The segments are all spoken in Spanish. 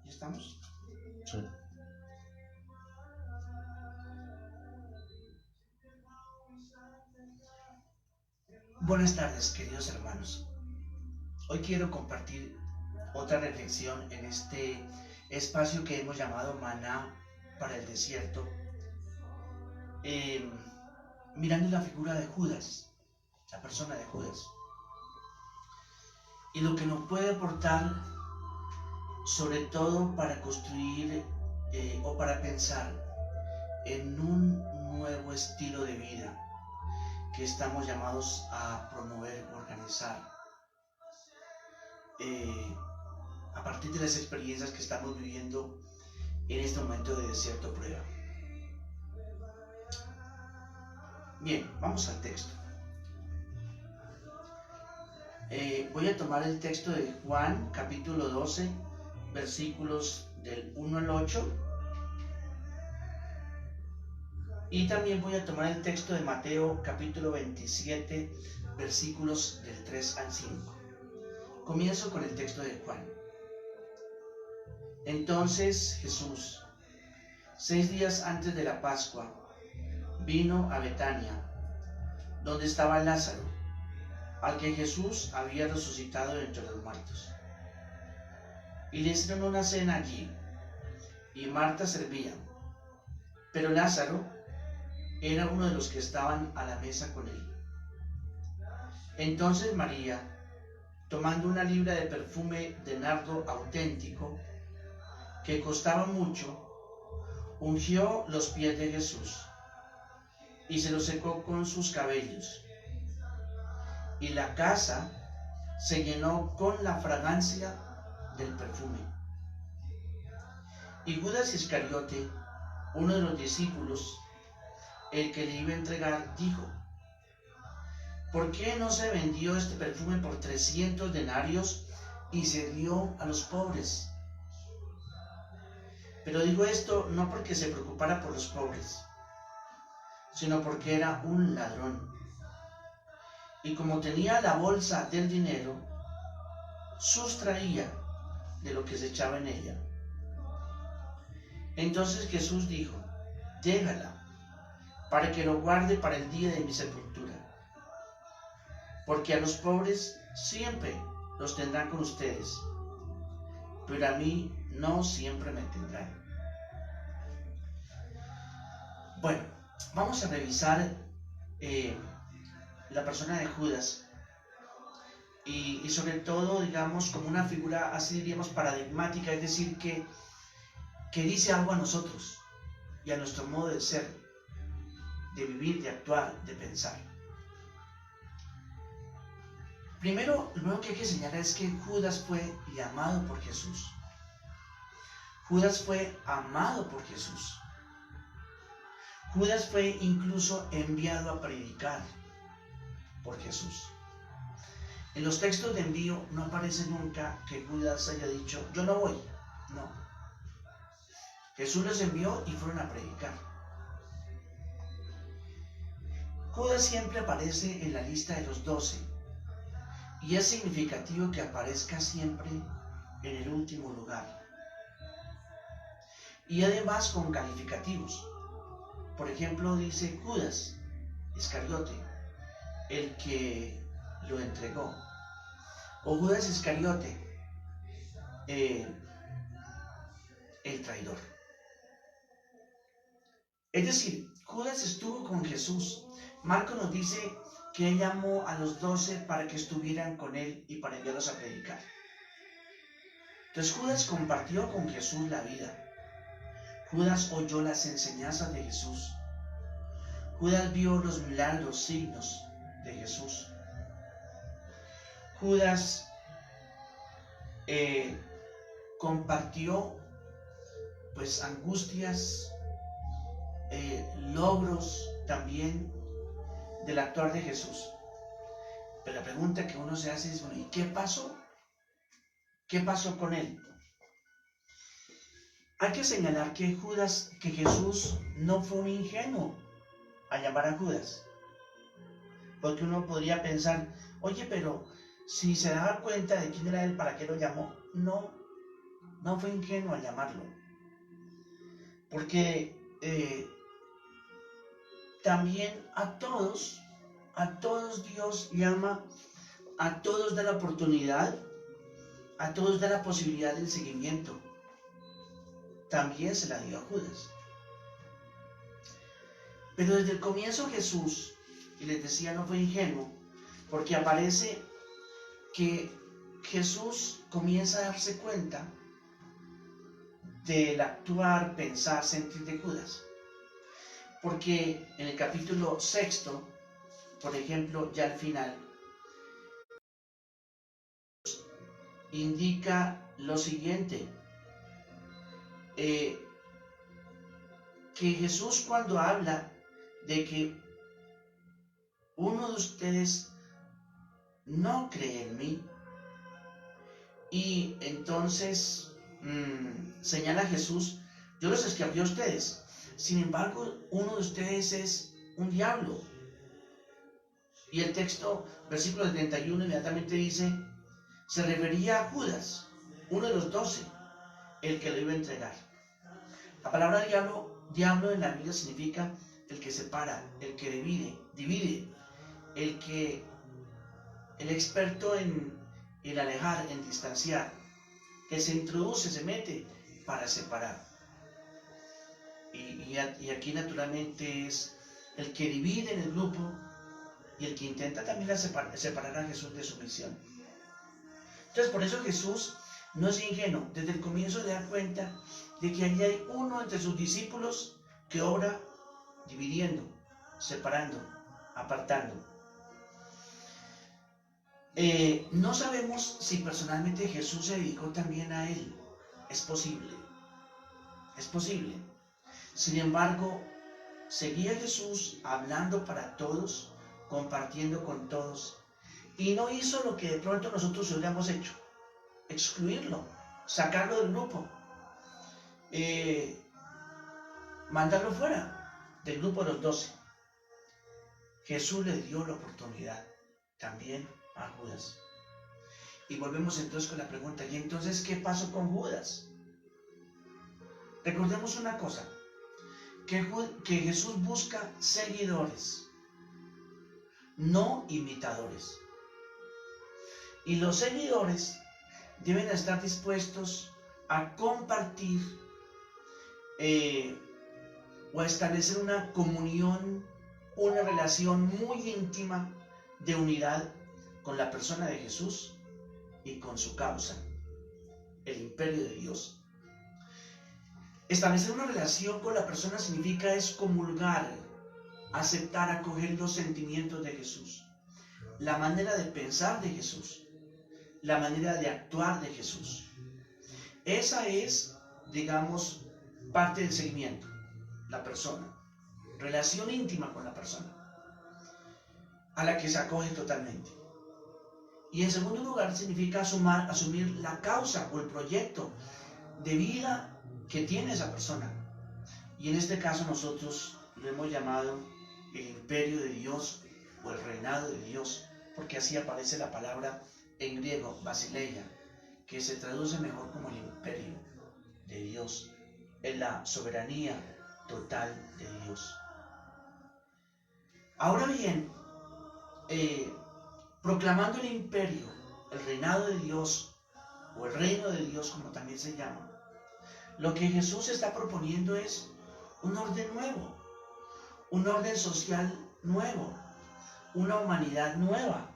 ¿Ya estamos? Sí. Buenas tardes, queridos hermanos. Hoy quiero compartir otra reflexión en este espacio que hemos llamado Maná para el desierto, mirando la figura de Judas, la persona de Judas, y lo que nos puede aportar, sobre todo para construir o para pensar en un nuevo estilo de vida que estamos llamados a promover, organizar, a partir de las experiencias que estamos viviendo en este momento de desierto prueba. Bien, vamos al texto. Voy a tomar el texto de Juan, capítulo 12, versículos del 1 al 8. Y también voy a tomar el texto de Mateo, capítulo 27, versículos del 3 al 5. Comienzo con el texto de Juan. Entonces Jesús, 6 días antes de la Pascua, vino a Betania, donde estaba Lázaro, al que Jesús había resucitado de entre los muertos. Y le hicieron una cena allí, y Marta servía, pero Lázaro era uno de los que estaban a la mesa con él. Entonces María, tomando una libra de perfume de nardo auténtico, que costaba mucho, ungió los pies de Jesús, y se los secó con sus cabellos. Y la casa se llenó con la fragancia del perfume. Y Judas Iscariote, uno de los discípulos, el que le iba a entregar, dijo: ¿por qué no se vendió este perfume por 300 denarios y se dio a los pobres? Pero digo esto no porque se preocupara por los pobres, sino porque era un ladrón. Y como tenía la bolsa del dinero, sustraía de lo que se echaba en ella. Entonces Jesús dijo: déjala, para que lo guarde para el día de mi sepultura. Porque a los pobres siempre los tendrán con ustedes, pero a mí no siempre me tendrán. Bueno, vamos a revisar la persona de Judas y sobre todo, digamos, como una figura, así diríamos, paradigmática, es decir, que dice algo a nosotros y a nuestro modo de ser, de vivir, de actuar, de pensar. Primero, lo primero que hay que señalar es que Judas fue llamado por Jesús. Judas fue amado por Jesús. Judas fue incluso enviado a predicar por Jesús. En los textos de envío no aparece nunca que Judas haya dicho: yo no voy. No. Jesús los envió y fueron a predicar. Judas siempre aparece en la lista de los 12 y es significativo que aparezca siempre en el último lugar. Y además con calificativos. Por ejemplo, dice Judas Iscariote, el que lo entregó. O Judas Iscariote, el traidor. Es decir, Judas estuvo con Jesús. Marcos nos dice que él llamó a los 12 para que estuvieran con él y para enviarlos a predicar. Entonces Judas compartió con Jesús la vida. Judas oyó las enseñanzas de Jesús. Judas vio los milagros, signos de Jesús. Judas compartió pues angustias, logros también del actuar de Jesús. Pero la pregunta que uno se hace es: bueno, ¿y qué pasó? ¿Qué pasó con él? Hay que señalar que Jesús no fue un ingenuo al llamar a Judas. Porque uno podría pensar: oye, pero si se daba cuenta de quién era él, ¿para qué lo llamó? No. no fue ingenuo al llamarlo, porque también a todos Dios llama, a todos da la oportunidad, a todos da la posibilidad del seguimiento. También se la dio a Judas. Pero desde el comienzo Jesús, y les decía, no fue ingenuo, porque aparece que Jesús comienza a darse cuenta del actuar, pensar, sentir de Judas. Porque en el capítulo 6, por ejemplo, ya al final, indica lo siguiente, que Jesús, cuando habla de que uno de ustedes no cree en mí, y entonces señala a Jesús, yo los escogí a ustedes, sin embargo uno de ustedes es un diablo. Y el texto, versículo 71, inmediatamente dice, se refería a Judas, uno de los 12, el que lo iba a entregar. La palabra diablo en la Biblia significa el que separa, el que divide, el experto en alejar, en distanciar, que se introduce, se mete para separar. Y aquí naturalmente es el que divide en el grupo y el que intenta también separar a Jesús de su misión. Entonces, por eso Jesús no es ingenuo. Desde el comienzo le da cuenta de que allí hay uno entre sus discípulos que obra dividiendo, separando, apartando. No sabemos si personalmente Jesús se dedicó también a él. Es posible. Es posible. Sin embargo, seguía Jesús hablando para todos, compartiendo con todos, y no hizo lo que de pronto nosotros hubiéramos hecho, excluirlo, sacarlo del grupo, mandarlo fuera del grupo de los 12. Jesús le dio la oportunidad también a Judas. Y volvemos entonces con la pregunta, ¿y entonces qué pasó con Judas? Recordemos una cosa, que Jesús busca seguidores, no imitadores. Y los seguidores deben estar dispuestos a compartir o a establecer una comunión, una relación muy íntima de unidad con la persona de Jesús y con su causa, el imperio de Dios. Establecer una relación con la persona significa es comulgar, aceptar, acoger los sentimientos de Jesús, la manera de pensar de Jesús, la manera de actuar de Jesús. Esa es, digamos, parte del seguimiento, la persona, relación íntima con la persona, a la que se acoge totalmente. Y en segundo lugar significa asumir la causa o el proyecto de vida que tiene esa persona. Y en este caso nosotros lo hemos llamado el imperio de Dios o el reinado de Dios, porque así aparece la palabra en griego, basileia, que se traduce mejor como el imperio de Dios, en la soberanía total de Dios. Ahora bien, proclamando el imperio, el reinado de Dios, o el reino de Dios como también se llama, lo que Jesús está proponiendo es un orden nuevo, un orden social nuevo, una humanidad nueva,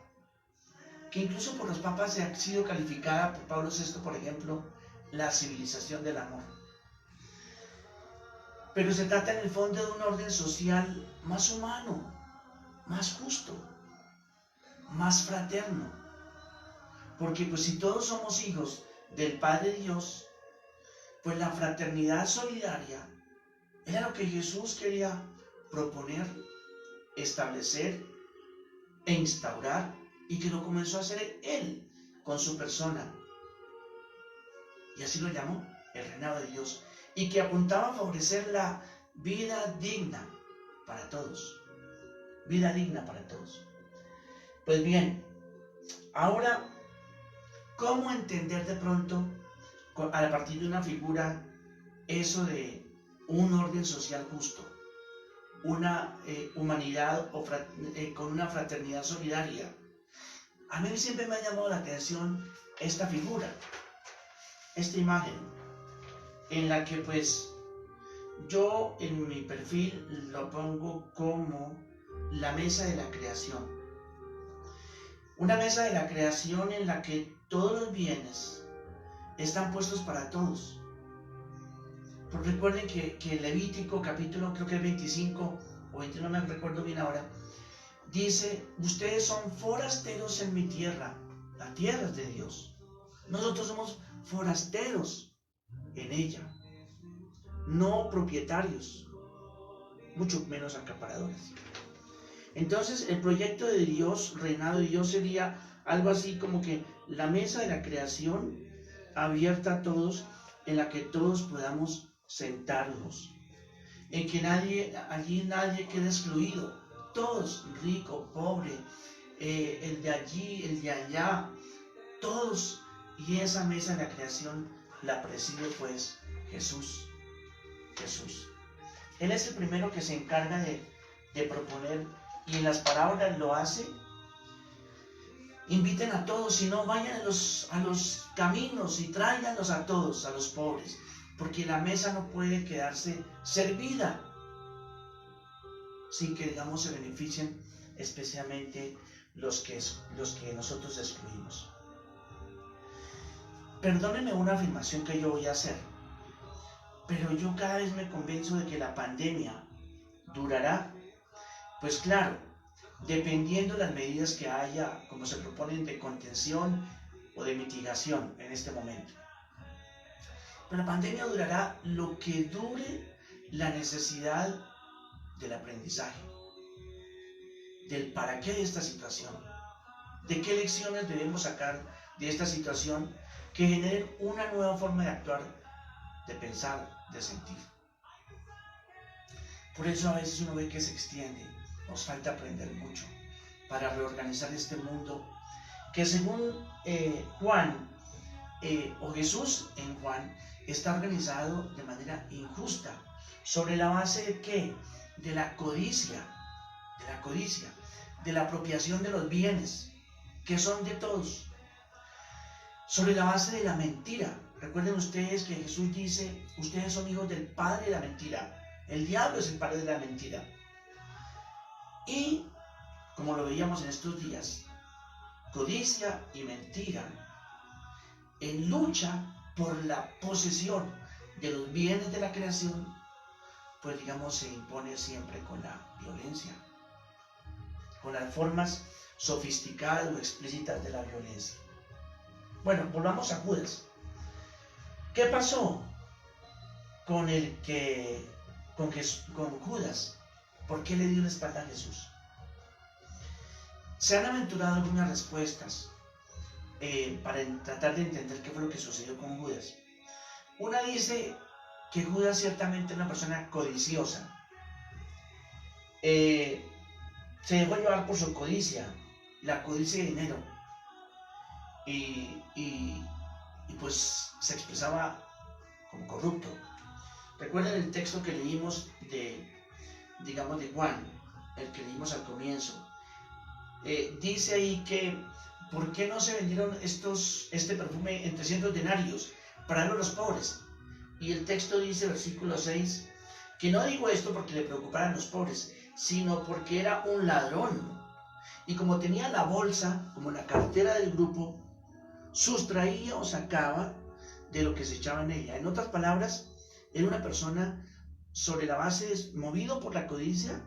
que incluso por los papas ha sido calificada por Pablo VI, por ejemplo, la civilización del amor. Pero se trata en el fondo de un orden social más humano, más justo, más fraterno. Porque pues si todos somos hijos del Padre Dios, pues la fraternidad solidaria era lo que Jesús quería proponer, establecer e instaurar, y que lo comenzó a hacer Él con su persona. Y así lo llamó el reinado de Dios, y que apuntaba a favorecer la vida digna para todos. Vida digna para todos. Pues bien, ahora, ¿cómo entender de pronto a partir de una figura eso de un orden social justo, una humanidad con una fraternidad solidaria. A mí siempre me ha llamado la atención esta figura, esta imagen, en la que pues yo en mi perfil lo pongo como la mesa de la creación. Una mesa de la creación en la que todos los bienes están puestos para todos. Pero recuerden que Levítico capítulo creo que 25 o 21, no me recuerdo bien ahora, dice: ustedes son forasteros en mi tierra. La tierra es de Dios. Nosotros somos forasteros en ella, no propietarios, mucho menos acaparadores. Entonces el proyecto de Dios, reinado de Dios, sería algo así como que la mesa de la creación abierta a todos, en la que todos podamos sentarnos, en que allí nadie quede excluido, todos, rico, pobre, el de allí, el de allá, todos. Y esa mesa de la creación la preside pues Jesús. Él es el primero que se encarga de proponer, y en las parábolas lo hace. Inviten a todos, si no, vayan a los caminos y tráiganlos a todos, a los pobres, porque la mesa no puede quedarse servida sin que, digamos, se beneficien especialmente los que nosotros excluimos. Perdónenme una afirmación que yo voy a hacer, pero yo cada vez me convenzo de que la pandemia durará, pues claro, dependiendo de las medidas que haya, como se proponen, de contención o de mitigación en este momento. Pero la pandemia durará lo que dure la necesidad del aprendizaje, del para qué de esta situación, de qué lecciones debemos sacar de esta situación que generen una nueva forma de actuar, de pensar, de sentir. Por eso a veces uno ve que se extiende. Nos falta aprender mucho para reorganizar este mundo que, según Juan o Jesús en Juan, está organizado de manera injusta. ¿Sobre la base de qué? De la codicia, de la apropiación de los bienes que son de todos. Sobre la base de la mentira. Recuerden ustedes que Jesús dice: ustedes son hijos del padre de la mentira. El diablo es el padre de la mentira. Y, como lo veíamos en estos días, codicia y mentira en lucha por la posesión de los bienes de la creación, pues digamos se impone siempre con la violencia, con las formas sofisticadas o explícitas de la violencia. Bueno, volvamos a Judas. ¿Qué pasó con Judas? ¿Por qué le dio la espalda a Jesús? Se han aventurado algunas respuestas para tratar de entender qué fue lo que sucedió con Judas. Una dice que Judas ciertamente era una persona codiciosa. Se dejó llevar por su codicia, la codicia de dinero. Y pues se expresaba como corrupto. Recuerden el texto que leímos de Juan, el que leímos al comienzo. Dice ahí que ¿por qué no se vendieron este perfume en 300 denarios para darlo a los pobres? Y el texto dice, versículo 6, que no digo esto porque le preocuparan los pobres, sino porque era un ladrón. Y como tenía la bolsa, como la cartera del grupo, sustraía o sacaba de lo que se echaba en ella. En otras palabras, era una persona sobre la base, movido por la codicia,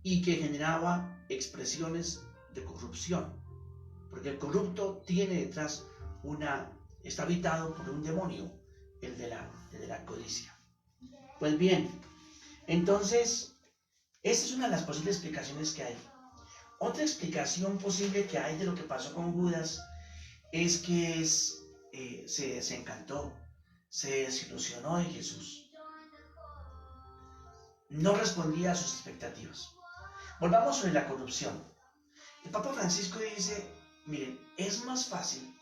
y que generaba expresiones de corrupción. Porque el corrupto tiene detrás está habitado por un demonio, el de la codicia. Pues bien, entonces, esta es una de las posibles explicaciones que hay. Otra explicación posible que hay de lo que pasó con Judas es que se desencantó, se desilusionó de Jesús. No respondía a sus expectativas. Volvamos sobre la corrupción. El Papa Francisco dice: miren, es más fácil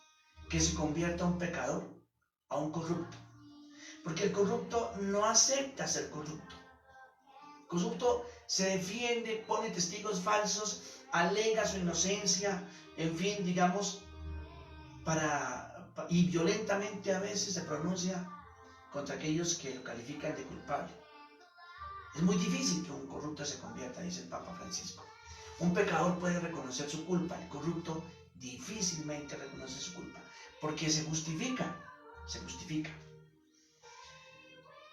que se convierta un pecador a un corrupto. Porque el corrupto no acepta ser corrupto. El corrupto se defiende, pone testigos falsos, alega su inocencia, en fin, digamos, y violentamente a veces se pronuncia contra aquellos que lo califican de culpable. Es muy difícil que un corrupto se convierta, dice el Papa Francisco. Un pecador puede reconocer su culpa, el corrupto difícilmente reconoce su culpa, porque se justifica.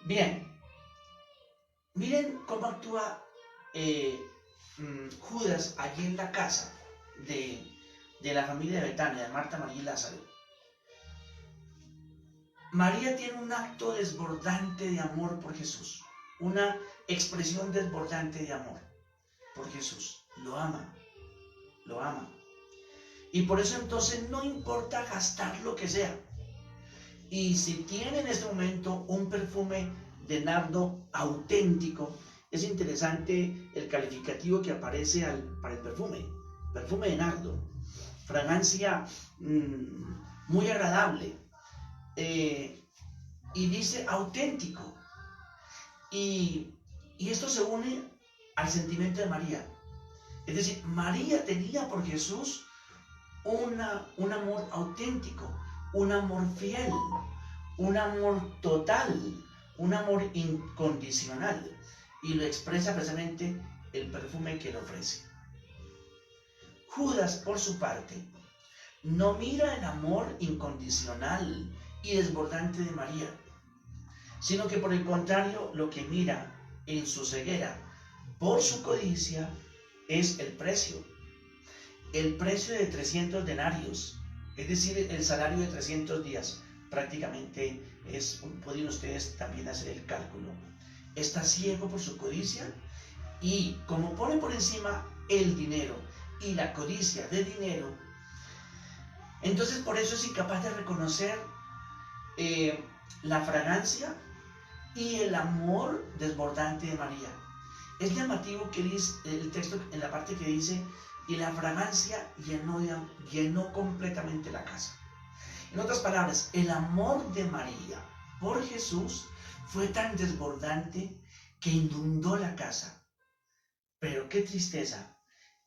Bien, miren cómo actúa Judas allí en la casa de la familia de Betania, de Marta, María y Lázaro. María tiene un acto desbordante de amor por Jesús, una expresión desbordante de amor por Jesús. Lo ama. Y por eso entonces no importa gastar lo que sea. Y si tiene en este momento un perfume de nardo auténtico, es interesante el calificativo que aparece para el perfume de nardo, fragancia muy agradable, y dice auténtico, y esto se une al sentimiento de María. Es decir, María tenía por Jesús un amor auténtico, un amor fiel, un amor total, un amor incondicional, y lo expresa precisamente el perfume que le ofrece. Judas, por su parte, no mira el amor incondicional y desbordante de María, sino que por el contrario lo que mira en su ceguera por su codicia es el precio de 300 denarios, es decir, el salario de 300 días. Prácticamente pueden ustedes también hacer el cálculo. Está ciego por su codicia, y como pone por encima el dinero y la codicia de dinero, entonces por eso es incapaz de reconocer la fragancia y el amor desbordante de María. Es llamativo que dice el texto en la parte que dice: y la fragancia llenó completamente la casa. En otras palabras, el amor de María por Jesús fue tan desbordante que inundó la casa. Pero qué tristeza,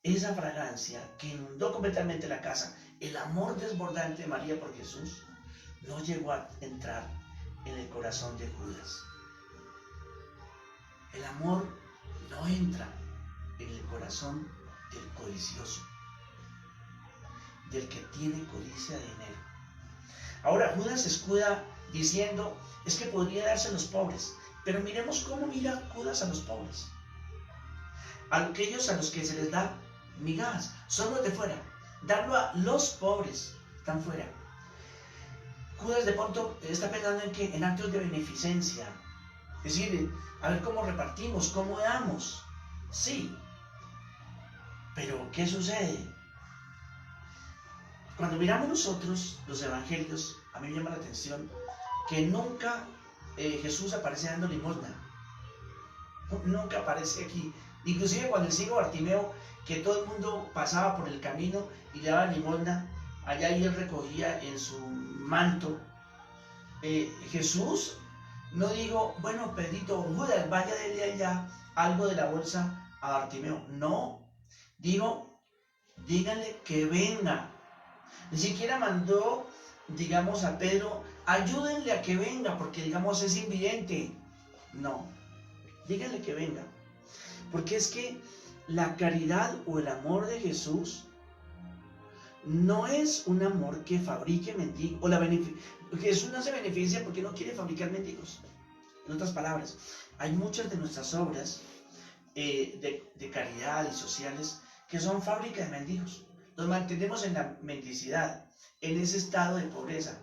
esa fragancia que inundó completamente la casa, el amor desbordante de María por Jesús, no llegó a entrar en el corazón de Judas. El amor no entra en el corazón del codicioso, del que tiene codicia de dinero. Ahora Judas se escuda diciendo: es que podría darse a los pobres. Pero miremos cómo mira Judas a los pobres, a aquellos a los que se les da migajas, son los de fuera. Darlo a los pobres, están fuera. Judas de pronto está pensando en actos de beneficencia, es decir, a ver cómo repartimos, cómo damos. Sí, pero ¿qué sucede? Cuando miramos nosotros los evangelios, a mí me llama la atención que nunca Jesús aparece dando limosna. Nunca aparece aquí. Inclusive cuando el ciego Bartimeo, que todo el mundo pasaba por el camino y le daba limosna, allá y él recogía en su manto. Jesús no dijo: bueno, Pedrito, Judas, vaya a darle allá algo de la bolsa a Bartimeo. No, digo: díganle que venga. Ni siquiera mandó, digamos, a Pedro: ayúdenle a que venga, porque, digamos, es invidente. No, díganle que venga. Porque es que la caridad o el amor de Jesús no es un amor que fabrique mendigos. Jesús no se beneficia porque no quiere fabricar mendigos. En otras palabras, hay muchas de nuestras obras de caridad y sociales que son fábricas de mendigos. Nos mantenemos en la mendicidad, en ese estado de pobreza.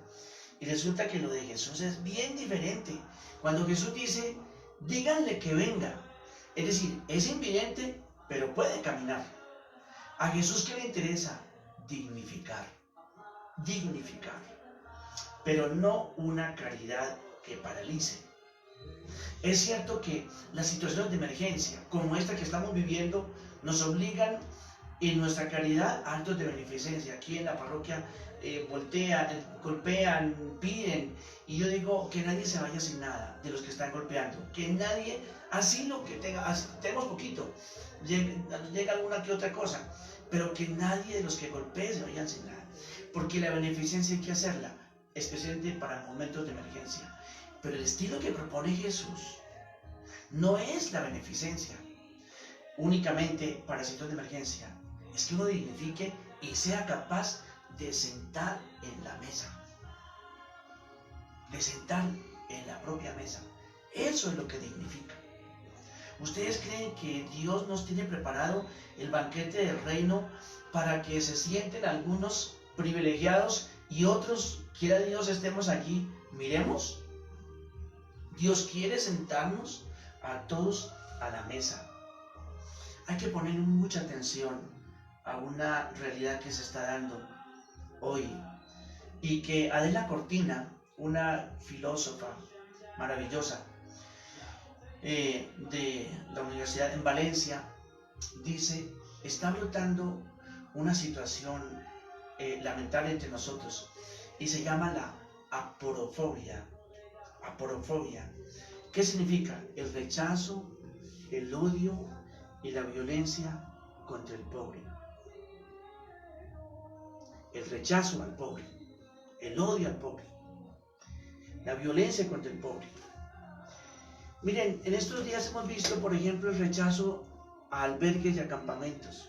Y resulta que lo de Jesús es bien diferente. Cuando Jesús dice: díganle que venga, es decir, es invidente, pero puede caminar. A Jesús, ¿qué le interesa? Dignificar, pero no una caridad que paralice. Es cierto que las situaciones de emergencia, como esta que estamos viviendo, nos obligan En nuestra caridad, actos de beneficencia. Aquí en la parroquia voltean, golpean, piden. Y yo digo que nadie se vaya sin nada de los que están golpeando. Que nadie, así lo que tenga, tenemos poquito, llega alguna que otra cosa. Pero que nadie de los que golpeen se vayan sin nada. Porque la beneficencia hay que hacerla, especialmente para momentos de emergencia. Pero el estilo que propone Jesús no es la beneficencia únicamente para situaciones de emergencia. Es que uno dignifique y sea capaz de sentar en la mesa. De sentar en la propia mesa. Eso es lo que dignifica. ¿Ustedes creen que Dios nos tiene preparado el banquete del reino para que se sienten algunos privilegiados y otros, quiera Dios, estemos allí? Miremos. Dios quiere sentarnos a todos a la mesa. Hay que poner mucha atención a una realidad que se está dando hoy y que Adela Cortina, una filósofa maravillosa de la universidad en Valencia, dice: está brotando una situación lamentable entre nosotros y se llama la aporofobia. Aporofobia. ¿Qué significa? El rechazo, el odio y la violencia contra el pobre. El rechazo al pobre, el odio al pobre, la violencia contra el pobre. Miren, en estos días hemos visto, por ejemplo, el rechazo a albergues y a campamentos.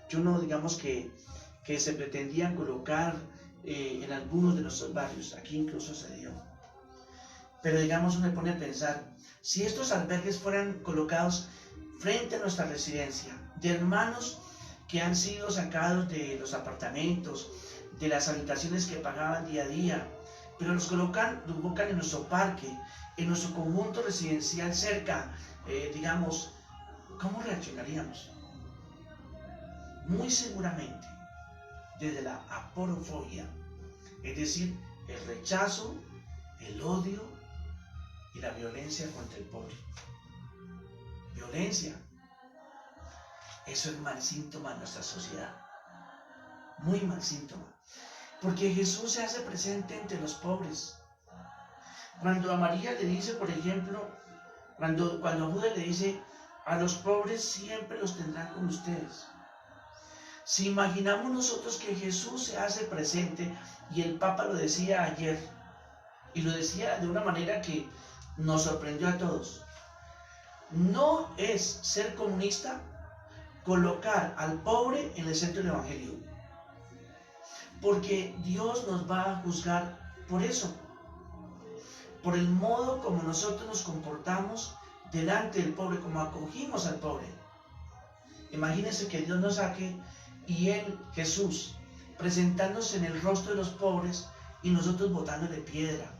Yo no, digamos que se pretendían colocar en algunos de nuestros barrios, aquí incluso se dio. Pero digamos, uno me pone a pensar, si estos albergues fueran colocados frente a nuestra residencia, de hermanos que han sido sacados de los apartamentos, de las habitaciones que pagaban día a día, pero los colocan en nuestro parque, en nuestro conjunto residencial cerca, digamos, ¿cómo reaccionaríamos? Muy seguramente desde la aporofobia, es decir, el rechazo, el odio y la violencia contra el pobre. Violencia. Eso es mal síntoma de nuestra sociedad. Muy mal síntoma. Porque Jesús se hace presente entre los pobres. Cuando a María le dice, por ejemplo, cuando a Judas le dice: a los pobres siempre los tendrán con ustedes. Si imaginamos nosotros que Jesús se hace presente, y el Papa lo decía ayer, y lo decía de una manera que nos sorprendió a todos. No es ser comunista colocar al pobre en el centro del Evangelio, porque Dios nos va a juzgar por eso, por el modo como nosotros nos comportamos delante del pobre, como acogimos al pobre. Imagínense que Dios nos saque y Él, Jesús, presentándose en el rostro de los pobres y nosotros botándole piedra,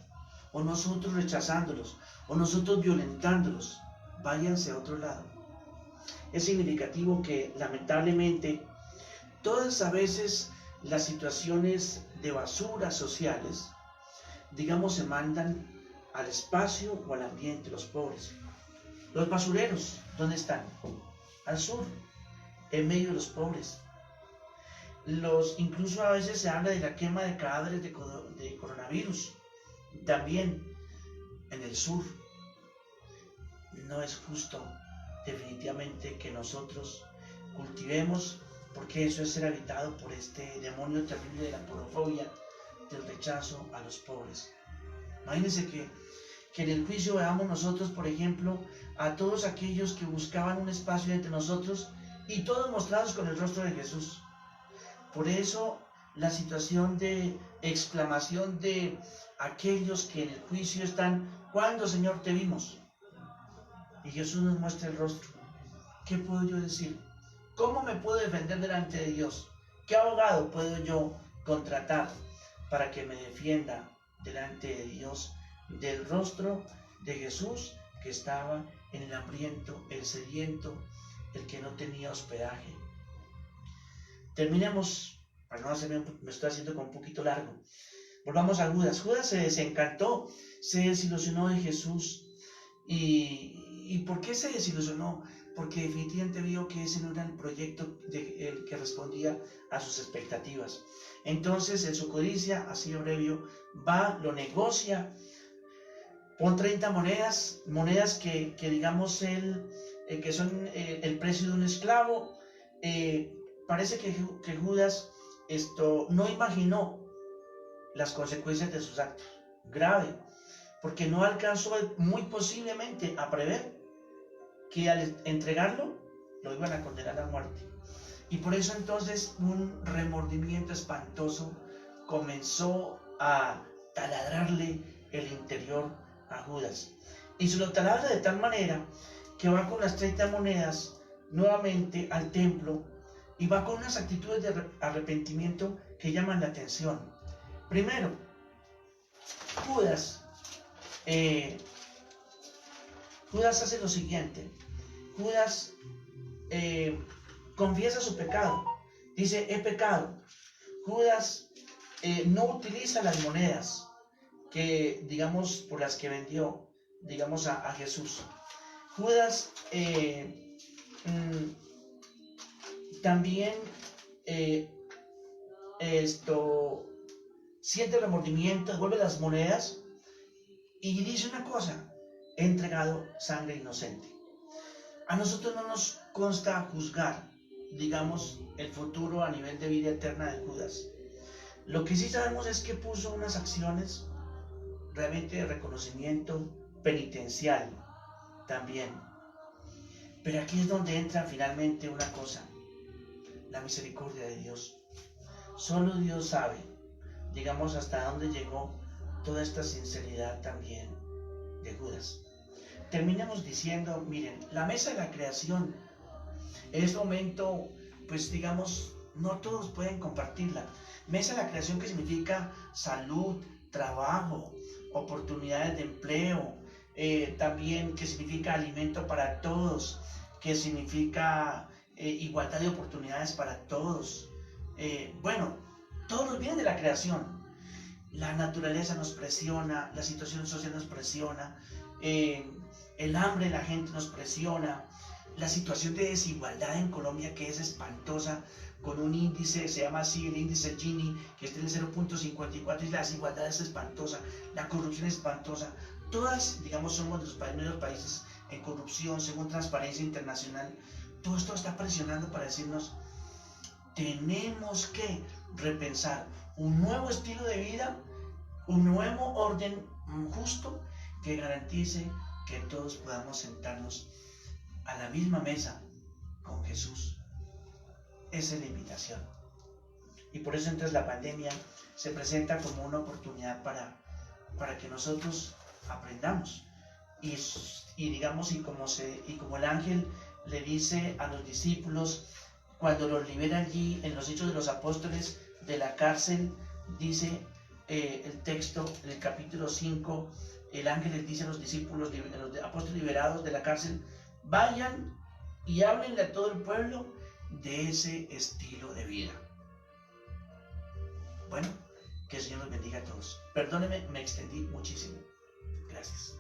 o nosotros rechazándolos, o nosotros violentándolos. Váyanse a otro lado. Es significativo que, lamentablemente, todas a veces las situaciones de basura sociales, digamos, se mandan al espacio o al ambiente de los pobres. Los basureros, ¿dónde están? Al sur, en medio de los pobres. Incluso a veces se habla de la quema de cadáveres de coronavirus, también en el sur. No es justo, definitivamente, que nosotros cultivemos, porque eso es ser habitado por este demonio terrible de la aporofobia, del rechazo a los pobres. Imagínense que en el juicio veamos nosotros, por ejemplo, a todos aquellos que buscaban un espacio entre nosotros y todos mostrados con el rostro de Jesús. Por eso la situación de exclamación de aquellos que en el juicio están: ¿cuándo, Señor, te vimos? Y Jesús nos muestra el rostro. ¿Qué puedo yo decir? ¿Cómo me puedo defender delante de Dios? ¿Qué abogado puedo yo contratar para que me defienda delante de Dios del rostro de Jesús, que estaba en el hambriento, el sediento, el que no tenía hospedaje? Terminemos, para no hacerme, me estoy haciendo como un poquito largo. Volvamos a Judas. Judas se desencantó, se desilusionó de Jesús. ¿Y por qué se desilusionó? porque definitivamente vio que ese no era el proyecto el que respondía a sus expectativas. Entonces, en su codicia, así abrevio, va, lo negocia, pon 30 monedas que digamos, que son el precio de un esclavo. Parece que Judas no imaginó las consecuencias de sus actos. Grave, porque no alcanzó muy posiblemente a prever que al entregarlo lo iban a condenar a muerte. Y por eso entonces un remordimiento espantoso comenzó a taladrarle el interior a Judas. Y se lo taladra de tal manera que va con las 30 monedas nuevamente al templo y va con unas actitudes de arrepentimiento que llaman la atención. Primero, Judas hace lo siguiente. Judas confiesa su pecado. Dice, he pecado. Judas no utiliza las monedas que, digamos, por las que vendió, digamos, a Jesús. Judas también siente remordimiento, devuelve las monedas y dice una cosa: he entregado sangre inocente. A nosotros no nos consta juzgar, digamos, el futuro a nivel de vida eterna de Judas. Lo que sí sabemos es que puso unas acciones realmente de reconocimiento penitencial también. Pero aquí es donde entra finalmente una cosa: la misericordia de Dios. Solo Dios sabe, digamos, hasta dónde llegó toda esta sinceridad también de Judas. Terminemos diciendo, miren, la mesa de la creación, en este momento, pues digamos, no todos pueden compartirla. Mesa de la creación, que significa salud, trabajo, oportunidades de empleo, también que significa alimento para todos, que significa igualdad de oportunidades para todos. Bueno, todos los bienes de la creación. La naturaleza nos presiona, la situación social nos presiona, el hambre de la gente nos presiona, la situación de desigualdad en Colombia, que es espantosa, con un índice, se llama así el índice Gini, que está en el 0.54, y la desigualdad es espantosa, la corrupción es espantosa. Todas, digamos, somos de los primeros países en corrupción, según Transparencia Internacional. Todo esto está presionando para decirnos, tenemos que repensar un nuevo estilo de vida, un nuevo orden justo que garantice que todos podamos sentarnos a la misma mesa con Jesús. Esa es la invitación. Y por eso entonces la pandemia se presenta como una oportunidad para que nosotros aprendamos. Y digamos, y como el ángel le dice a los discípulos, cuando los libera allí en los Hechos de los Apóstoles de la cárcel, dice el texto, en el capítulo 5, el ángel les dice a los discípulos, a los apóstoles liberados de la cárcel, vayan y háblenle a todo el pueblo de ese estilo de vida. Bueno, que el Señor los bendiga a todos. Perdónenme, me extendí muchísimo. Gracias.